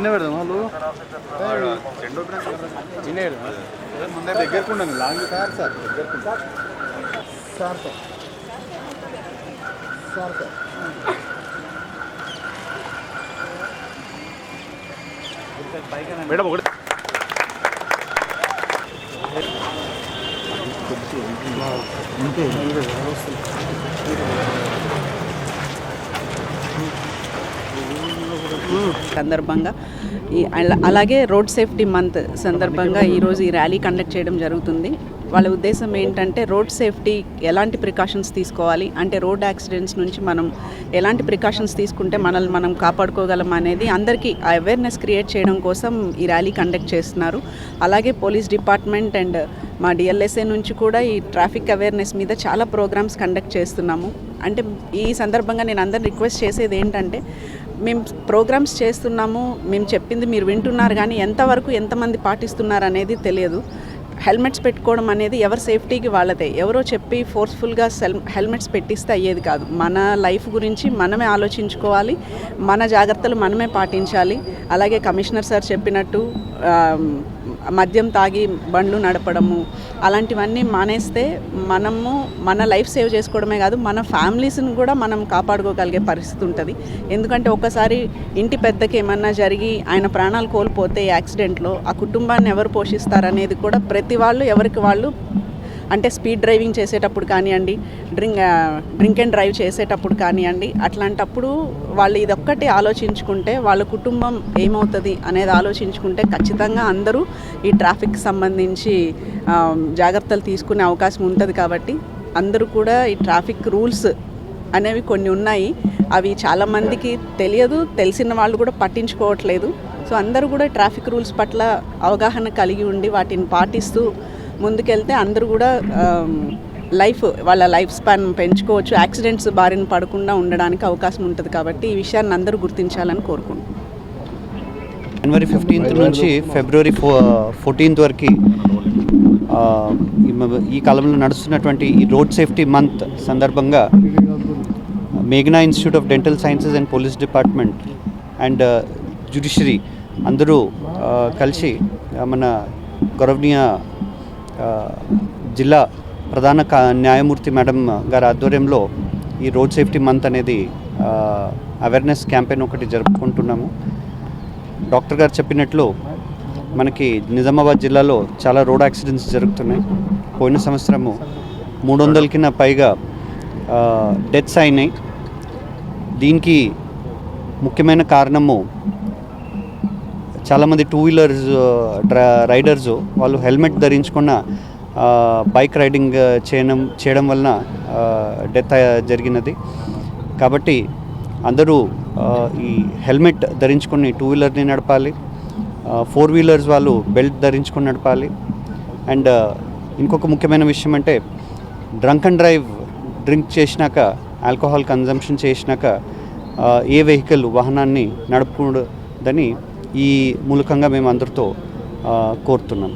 చిన్న పెడదాం వాళ్ళు ముందే దగ్గరకుండండి లాంగ్ సార్ సార్ దగ్గరకుండా సార్తో సార్తో మేడం ఒకటి సందర్భంగా అలాగే రోడ్ సేఫ్టీ మంత్ సందర్భంగా ఈరోజు ఈ ర్యాలీ కండక్ట్ చేయడం జరుగుతుంది. వాళ్ళ ఉద్దేశం ఏంటంటే రోడ్ సేఫ్టీ ఎలాంటి ప్రికాషన్స్ తీసుకోవాలి, అంటే రోడ్ యాక్సిడెంట్స్ నుంచి మనం ఎలాంటి ప్రికాషన్స్ తీసుకుంటే మనల్ని మనం కాపాడుకోగలం అనేది అందరికీ అవేర్నెస్ క్రియేట్ చేయడం కోసం ఈ ర్యాలీ కండక్ట్ చేస్తున్నారు. అలాగే పోలీస్ డిపార్ట్మెంట్ అండ్ మా డిఎల్ఎస్ఏ నుంచి కూడా ఈ ట్రాఫిక్ అవేర్నెస్ మీద చాలా ప్రోగ్రామ్స్ కండక్ట్ చేస్తున్నాము. అంటే ఈ సందర్భంగా నేను అందరిని రిక్వెస్ట్ చేసేది ఏంటంటే, మేము ప్రోగ్రామ్స్ చేస్తున్నాము, మేము చెప్పింది మీరు వింటున్నారు, కానీ ఎంతవరకు ఎంతమంది పాటిస్తున్నారు అనేది తెలియదు. హెల్మెట్స్ పెట్టుకోవడం అనేది ఎవరి సేఫ్టీకి వాళ్ళదే. ఎవరో చెప్పి ఫోర్స్ఫుల్గా హెల్మెట్స్ పెట్టిస్తే అయ్యేది కాదు. మన లైఫ్ గురించి మనమే ఆలోచించుకోవాలి, మన జాగ్రత్తలు మనమే పాటించాలి. అలాగే కమిషనర్ సార్ చెప్పినట్టు మద్యం తాగి బండ్లు నడపడము అలాంటివన్నీ మానేస్తే మనము మన లైఫ్ సేవ్ చేసుకోవడమే కాదు, మన ఫ్యామిలీస్ని కూడా మనం కాపాడుకోగలిగే పరిస్థితి ఉంటుంది. ఎందుకంటే ఒక్కసారి ఇంటి పెద్దకి ఏమన్నా జరిగి ఆయన ప్రాణాలు కోల్పోతే యాక్సిడెంట్లో ఆ కుటుంబాన్ని ఎవరు పోషిస్తారనేది కూడా ప్రతి వాళ్ళు ఎవరికి వాళ్ళు, అంటే స్పీడ్ డ్రైవింగ్ చేసేటప్పుడు కానివ్వండి, డ్రింక్ అండ్ డ్రైవ్ చేసేటప్పుడు కానివ్వండి, అట్లాంటప్పుడు వాళ్ళు ఇదొక్కటి ఆలోచించుకుంటే వాళ్ళ కుటుంబం ఏమవుతుంది అనేది ఆలోచించుకుంటే ఖచ్చితంగా అందరూ ఈ ట్రాఫిక్ సంబంధించి జాగ్రత్తలు తీసుకునే అవకాశం ఉంటుంది. కాబట్టి అందరూ కూడా ఈ ట్రాఫిక్ రూల్స్ అనేవి కొన్ని ఉన్నాయి, అవి చాలామందికి తెలియదు, తెలిసిన వాళ్ళు కూడా పట్టించుకోవట్లేదు. సో అందరూ కూడా ట్రాఫిక్ రూల్స్ పట్ల అవగాహన కలిగి ఉండి వాటిని పాటిస్తూ ముందుకెళ్తే అందరూ కూడా వాళ్ళ లైఫ్ స్పాన్ పెంచుకోవచ్చు, యాక్సిడెంట్స్ బారిన పడకుండా ఉండడానికి అవకాశం ఉంటుంది. కాబట్టి ఈ విషయాన్ని అందరూ గుర్తించాలని కోరుకుంటున్నాను. జనవరి 15 నుంచి ఫిబ్రవరి 14 వరకు ఈ కాలంలో నడుస్తున్నటువంటి ఈ రోడ్ సేఫ్టీ మంత్ సందర్భంగా మేఘనా institute of dental sciences and police department and judiciary అందరూ కలిసి మన గౌరవనీయ జిల్లా ప్రధాన న్యాయమూర్తి మేడం గారి ఆధ్వర్యంలో ఈ రోడ్ సేఫ్టీ మంత్ అనేది అవేర్నెస్ క్యాంపెయిన్ ఒకటి జరుపుకుంటున్నాము. డాక్టర్ గారు చెప్పినట్లు మనకి నిజామాబాద్ జిల్లాలో చాలా రోడ్ యాక్సిడెంట్స్ జరుగుతున్నాయి. పోయిన సంవత్సరము 300 పైగా డెత్స్ అయినాయి. దీనికి ముఖ్యమైన కారణము చాలామంది 2 వీలర్స్ రైడర్స్ వాళ్ళు హెల్మెట్ ధరించకుండా బైక్ రైడింగ్ చేయడం వలన డెత్ జరిగినది. కాబట్టి అందరూ ఈ హెల్మెట్ ధరించుకొని 2 వీలర్ని నడపాలి, 4 వీలర్స్ వాళ్ళు బెల్ట్ ధరించుకొని నడపాలి. అండ్ ఇంకొక ముఖ్యమైన విషయం అంటే డ్రింక్ చేసినాక, ఆల్కహాల్ కన్జంప్షన్ చేసినాక ఏ వాహనాన్ని నడపకూడదని ఈ మూలకంగా మేము అందరితో కోరుతున్నాం.